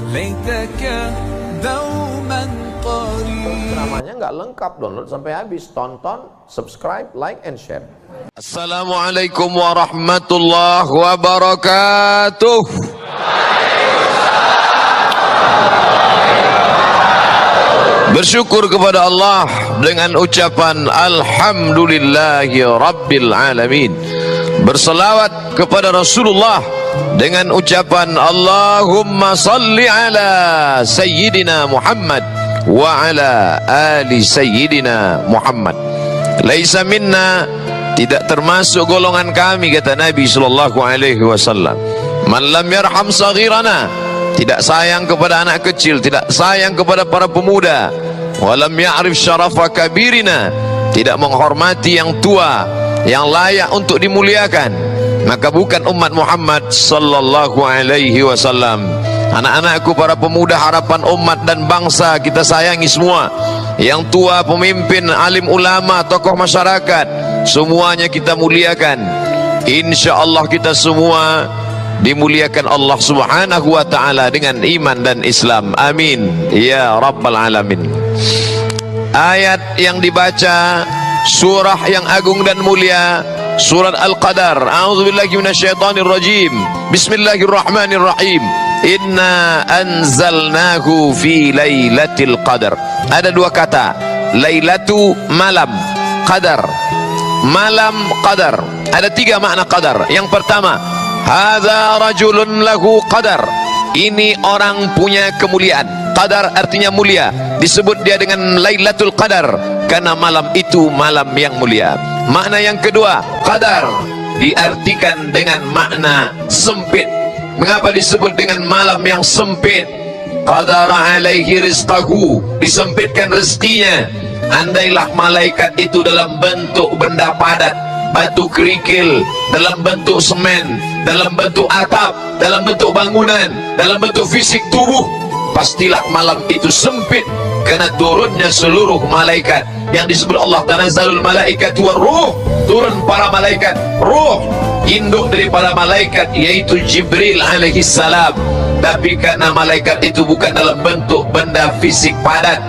ليتك دوما قريب. Namanya nggak lengkap, download sampai habis, tonton, subscribe, like, and share. Assalamualaikum warahmatullahi wabarakatuh. Bersyukur kepada Allah dengan ucapan Alhamdulillahi Rabbil Alamin. Berselawat kepada Rasulullah dengan ucapan Allahumma salli ala Sayyidina Muhammad wa ala ali Sayyidina Muhammad. Laisa minna, tidak termasuk golongan kami, kata Nabi sallallahu alaihi wasallam, man lam yarham saghirana, tidak sayang kepada anak kecil, tidak sayang kepada para pemuda, walam ya'rif syarafa kabirina, tidak menghormati yang tua, yang layak untuk dimuliakan, maka bukan umat Muhammad sallallahu alaihi wasallam. Anak-anakku, para pemuda, harapan umat dan bangsa, kita sayangi semua. Yang tua, pemimpin, alim ulama, tokoh masyarakat, semuanya kita muliakan. Insya Allah kita semua dimuliakan Allah subhanahu wa ta'ala dengan iman dan Islam. Amin ya rabbal alamin. Ayat yang dibaca, surah yang agung dan mulia, surat Al-Qadar. A'udzubillahi minasyaitonirrajim. Bismillahirrahmanirrahim. Inna anzalnahu fi lailatul qadar. Ada dua kata, lailatu malam, qadar malam, qadar. Ada tiga makna qadar. Yang pertama, hadza rajulun lahu qadar, ini orang punya kemuliaan. Qadar artinya mulia, disebut dia dengan lailatul qadar karena malam itu malam yang mulia. Makna yang kedua, qadar diartikan dengan makna sempit. Mengapa disebut dengan malam yang sempit? Qadara alaihi rizqahu, disempitkan rezekinya. Andailah malaikat itu dalam bentuk benda padat, batu kerikil, dalam bentuk semen, dalam bentuk atap, dalam bentuk bangunan, dalam bentuk fisik tubuh, pastilah malam itu sempit karena turunnya seluruh malaikat. Yang disebut Allah tanazzalul malaikatu waruh, turun para malaikat, ruh, induk daripada malaikat yaitu Jibril alaihi salam. Tapi karena malaikat itu bukan dalam bentuk benda fisik padat,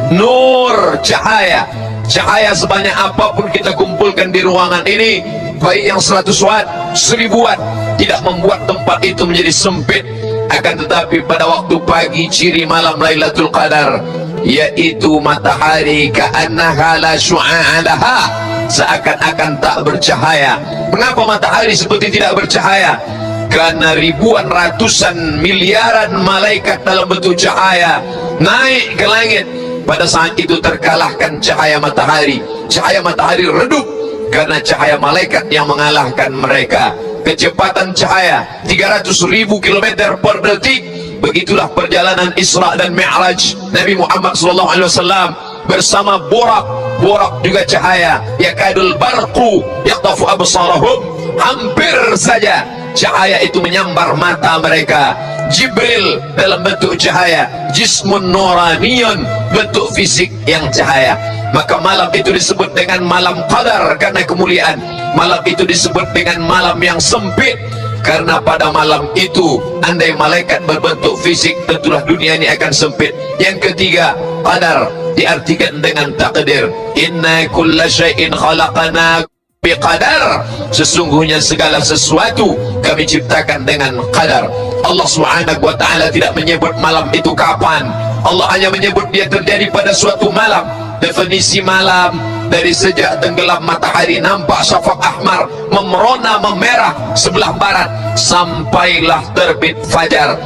nur, cahaya, cahaya sebanyak apapun kita kumpulkan di ruangan ini, baik yang 100 watt, 1000 watt, tidak membuat tempat itu menjadi sempit. Akan tetapi pada waktu pagi, ciri malam Lailatul Qadar, yaitu matahari ka'annaha la syu'a'a laha, seakan-akan tak bercahaya. Mengapa matahari seperti tidak bercahaya? Karena ribuan, ratusan, miliaran malaikat dalam bentuk cahaya naik ke langit. Pada saat itu terkalahkan cahaya matahari. Cahaya matahari redup karena cahaya malaikat yang mengalahkan mereka. Kecepatan cahaya 300.000 km per detik. Begitulah perjalanan Isra dan Mi'raj Nabi Muhammad SAW bersama Burak. Burak juga cahaya, yakadul barqu yaqtafu absarahum, hampir saja cahaya itu menyambar mata mereka. Jibril dalam bentuk cahaya, jismun nuraniyun, bentuk fisik yang cahaya. Maka malam itu disebut dengan malam qadar karena kemuliaan. Malam itu disebut dengan malam yang sempit karena pada malam itu andai malaikat berbentuk fisik, tentulah dunia ini akan sempit. Yang ketiga, qadar diartikan dengan takdir. Inna kulla syai'in khalaqana biqadar, sesungguhnya segala sesuatu kami ciptakan dengan qadar. Allah subhanahu wa ta'ala tidak menyebut malam itu kapan. Allah hanya menyebut dia terjadi pada suatu malam. Definisi malam dari sejak tenggelam matahari, nampak syafaq ahmar memerona memerah sebelah barat, sampailah terbit fajar.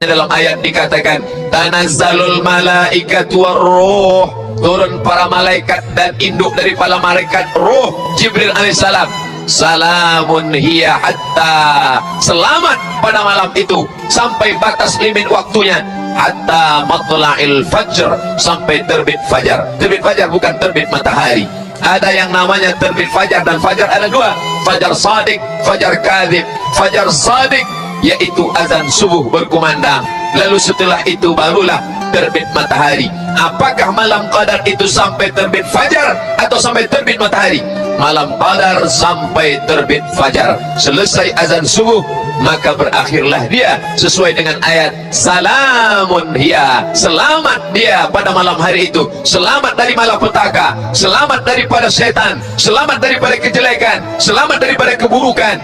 Dalam ayat dikatakan tanazzalul malaikatu warruh, turun para malaikat dan induk dari para malaikat ruh, Jibril alaihissalam. Salamun hiya hatta, selamat pada malam itu sampai batas limit waktunya, hatta matla'il fajr, sampai terbit fajar. Terbit fajar bukan terbit matahari. Ada yang namanya terbit fajar, dan fajar ada dua, fajar sadiq, fajar kadhib. Fajar sadiq yaitu azan subuh berkumandang. lalu setelah itu barulah terbit matahari. Apakah malam qadar itu sampai terbit fajar atau sampai terbit matahari? Malam qadar sampai terbit fajar. Selesai azan subuh, maka berakhirlah dia sesuai dengan ayat salamun hiya, selamat dia pada malam hari itu, selamat dari malapetaka, selamat daripada setan, selamat daripada kejelekan, selamat daripada keburukan.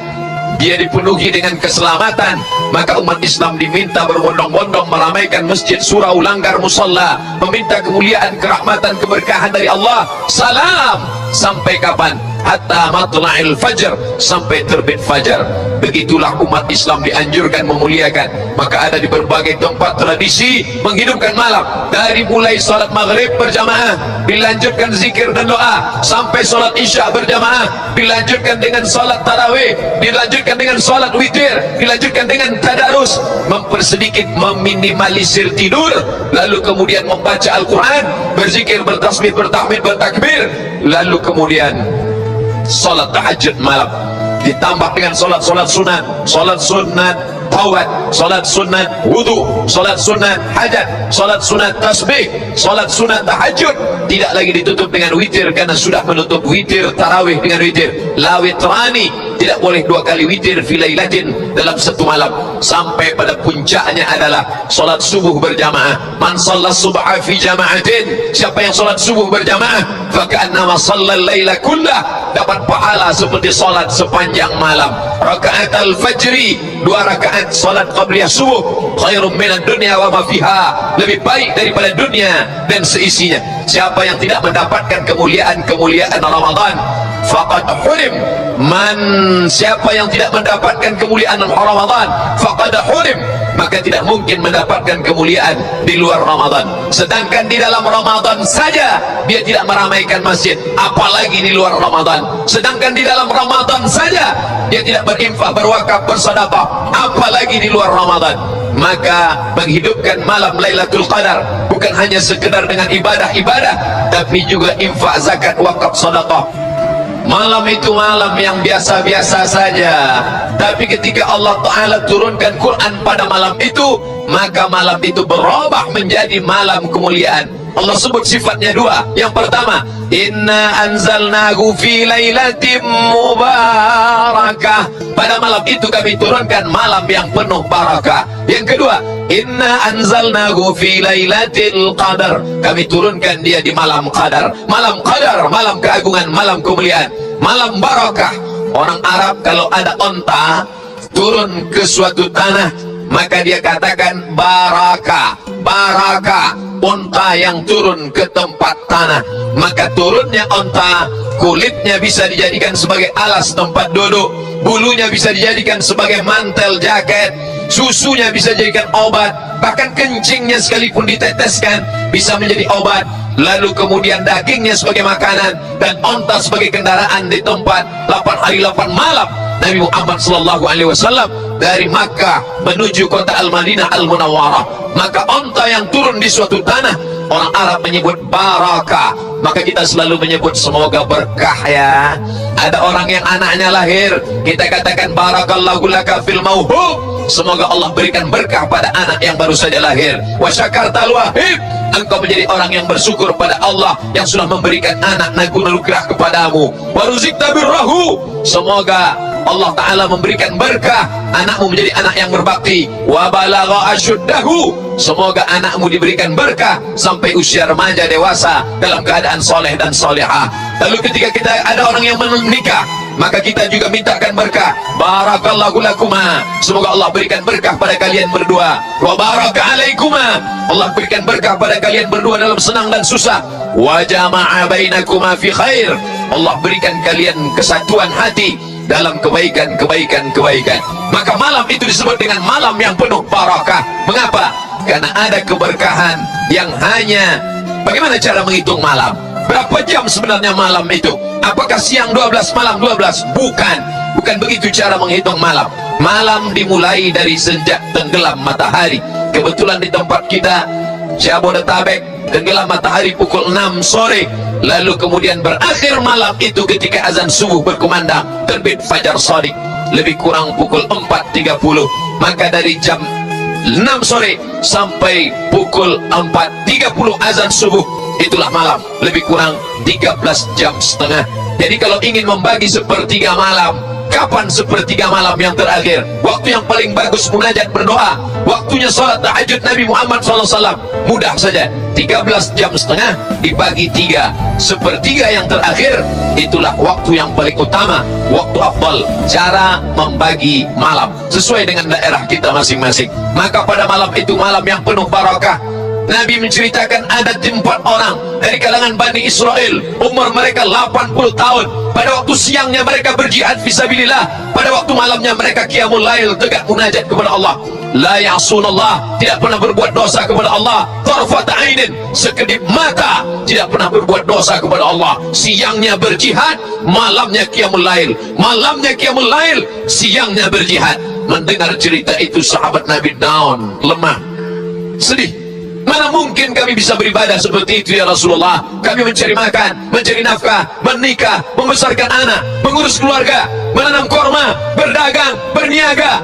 Dia dipenuhi dengan keselamatan. Maka umat Islam diminta berbondong-bondong meramaikan masjid, surau, langgar, musalla, meminta kemuliaan, kerahmatan, keberkahan dari Allah. Salam sampai kapan? Hatta matla'il fajr, sampai terbit fajar. Begitulah umat Islam dianjurkan memuliakan. Maka ada di berbagai tempat tradisi menghidupkan malam. Dari mulai salat maghrib berjamaah, dilanjutkan zikir dan doa, sampai salat isya berjamaah, dilanjutkan dengan salat tarawih, dilanjutkan dengan salat witir, dilanjutkan dengan tadarus, mempersedikit, meminimalisir tidur, lalu kemudian membaca Al-Quran, berzikir, bertasbih, bertahmid, bertakbir, lalu kemudian salat tahajud malam, ditambah dengan salat-salat sunat, salat sunat taubat, salat sunat wudu, salat sunat hajat, salat sunat tasbih, salat sunat tahajud. Tidak lagi ditutup dengan witir, karena sudah menutup witir tarawih dengan witir. La witrani, tidak boleh 2 kali witir fi lailatin, dalam satu malam. Sampai pada puncaknya adalah salat subuh berjamaah. Man shalla subha fi jama'atin, siapa yang salat subuh berjamaah, fa ka'annama shallal laila kullah, dapat pahala seperti salat sepanjang malam. Rakaat al-fajri, 2 rakaat salat qabliyah subuh, khairum minad dunya wa ma fiha, lebih baik daripada dunia dan seisinya. Siapa yang tidak mendapatkan kemuliaan-kemuliaan Ramadan, faqad hurim. Siapa yang tidak mendapatkan kemuliaan Ramadan, faqad hurim, maka tidak mungkin mendapatkan kemuliaan di luar Ramadan. Sedangkan di dalam Ramadan saja dia tidak meramaikan masjid, apalagi di luar Ramadan. Sedangkan di dalam Ramadan saja dia tidak berinfak, berwakaf, bersedekah, apalagi di luar Ramadan. Maka menghidupkan malam Lailatul Qadar bukan hanya sekedar dengan ibadah-ibadah, tapi juga infak, zakat, wakaf, sedekah. Malam itu malam yang biasa-biasa saja, tapi ketika Allah Ta'ala turunkan Quran pada malam itu, maka malam itu berubah menjadi malam kemuliaan. Allah sebut sifatnya 2. Yang pertama, inna anzalnahu fi lailatin mubarakah, pada malam itu kami turunkan malam yang penuh barakah. Yang kedua, inna anzalnahu fi lailatul qadar, kami turunkan dia di malam qadar. Malam qadar, malam keagungan, malam kemuliaan, malam barakah. Orang Arab kalau ada onta turun ke suatu tanah, maka dia katakan barakah. Barakah, onta yang turun ke tempat tanah. Maka turunnya onta, kulitnya bisa dijadikan sebagai alas tempat duduk, bulunya bisa dijadikan sebagai mantel jaket, susunya bisa dijadikan obat, bahkan kencingnya sekalipun diteteskan bisa menjadi obat. Lalu kemudian dagingnya sebagai makanan, dan onta sebagai kendaraan di tempat 8 hari 8 malam Nabi Muhammad SAW dari Makkah menuju kota Al-Madinah Al-Munawwarah. Maka onta yang turun di suatu tanah, orang Arab menyebut barakah. Maka kita selalu menyebut semoga berkah ya. Ada orang yang anaknya lahir, kita katakan barakallahu laka fil mauhub, semoga Allah berikan berkah pada anak yang baru saja lahir. Wa syakartal wahib, engkau menjadi orang yang bersyukur pada Allah yang sudah memberikan anak anugerah kepadamu. Wa ruzikta birrahu, semoga Allah Ta'ala memberikan berkah, anakmu menjadi anak yang berbakti. Wa balagha asyuddahu, semoga anakmu diberikan berkah sampai usia remaja dewasa dalam keadaan soleh dan solehah. Lalu ketika kita ada orang yang menikah, maka kita juga mintakan berkah. Barakallahu lakuma, semoga Allah berikan berkah pada kalian berdua. Wa baraka alaikuma, Allah berikan berkah pada kalian berdua dalam senang dan susah. Wa jama'a bainakuma fi khair, Allah berikan kalian kesatuan hati dalam kebaikan. Maka malam itu disebut dengan malam yang penuh barakah. Mengapa? Karena ada keberkahan yang hanya, bagaimana cara menghitung malam? Berapa jam sebenarnya malam itu? Apakah siang 12, malam 12? Bukan begitu cara menghitung malam. Malam dimulai dari sejak tenggelam matahari. Kebetulan di tempat kita Jabodetabek, tenggelam matahari pukul 6 sore. Lalu kemudian berakhir malam itu ketika azan subuh berkumandang, terbit fajar shadiq lebih kurang pukul 4.30. Maka dari jam 6 sore sampai pukul 4.30 azan subuh, itulah malam, lebih kurang 13 jam setengah. Jadi kalau ingin membagi sepertiga malam, kapan sepertiga malam yang terakhir? Waktu yang paling bagus munajat berdoa, waktunya sholat tahajud Nabi Muhammad SAW. Mudah saja, 13 jam setengah dibagi 3, sepertiga yang terakhir, itulah waktu yang paling utama, waktu afdal. Cara membagi malam sesuai dengan daerah kita masing-masing. Maka pada malam itu malam yang penuh barakah. Nabi menceritakan ada 4 orang dari kalangan Bani Israel, umur mereka 80 tahun. Pada waktu siangnya mereka berjihad fisabilillah, pada waktu malamnya mereka qiyamul lail, tegak munajat kepada Allah. La ya'sunallah, tidak pernah berbuat dosa kepada Allah. Tarfat ainin, sekedip mata, tidak pernah berbuat dosa kepada Allah. Siangnya berjihad, malamnya qiyamul lail, malamnya qiyamul lail, siangnya berjihad. Mendengar cerita itu sahabat Nabi down, lemah, sedih. Mana mungkin kami bisa beribadah seperti itu ya Rasulullah? Kami mencari makan, mencari nafkah, menikah, membesarkan anak, mengurus keluarga, menanam korma, berdagang, berniaga.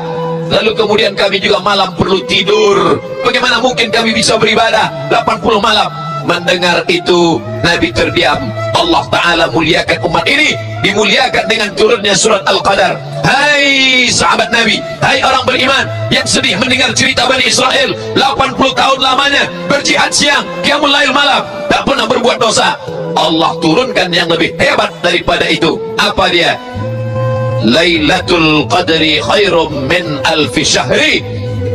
Lalu kemudian kami juga malam perlu tidur. Bagaimana mungkin kami bisa beribadah 80 malam? Mendengar itu Nabi terdiam. Allah Ta'ala muliakan umat ini, dimuliakan dengan turunnya surat Al-Qadar. Hai sahabat Nabi, hai orang beriman yang sedih mendengar cerita Bani Israel 80 tahun lamanya berjihad siang, qiyamul lail malam, tak pernah berbuat dosa. Allah turunkan yang lebih hebat daripada itu. Apa dia? Lailatul Qadri khairum min alfi syahri.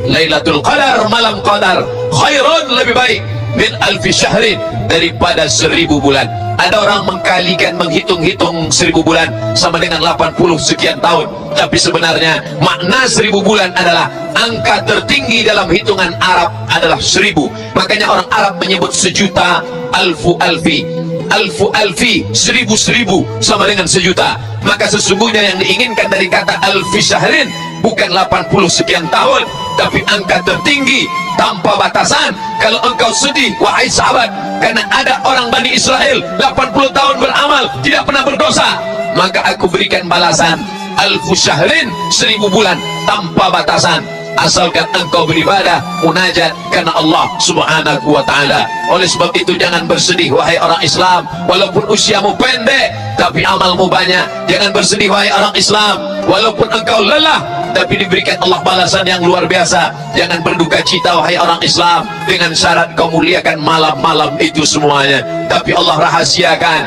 Lailatul Qadar, malam Qadar, khairun, lebih baik, min alfi syahrin, daripada 1000 bulan. Ada orang mengkalikan, menghitung-hitung 1000 bulan sama dengan 80 sekian tahun. Tapi sebenarnya makna 1000 bulan adalah angka tertinggi dalam hitungan Arab adalah 1000. Makanya orang Arab menyebut sejuta alfu alfi. Alfu alfi, 1000 sama dengan sejuta. Maka sesungguhnya yang diinginkan dari kata alfi syahrin bukan 80 sekian tahun, tapi angka tertinggi tanpa batasan. Kalau engkau sedih wahai sahabat karena ada orang Bani Israel 80 tahun beramal tidak pernah berdosa, maka aku berikan balasan alfu syahrin, 1000 bulan tanpa batasan, asalkan engkau beribadah munajat karena Allah Subhanahu wa ta'ala. Oleh sebab itu jangan bersedih wahai orang Islam, walaupun usiamu pendek tapi amalmu banyak. Jangan bersedih wahai orang Islam, walaupun engkau lelah tapi diberikan Allah balasan yang luar biasa. Jangan berduka cita wahai orang Islam dengan syarat kau muliakan malam-malam itu semuanya, tapi Allah rahasiakan,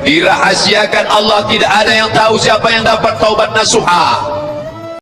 dirahasiakan Allah. Tidak ada yang tahu siapa yang dapat taubat nasuha.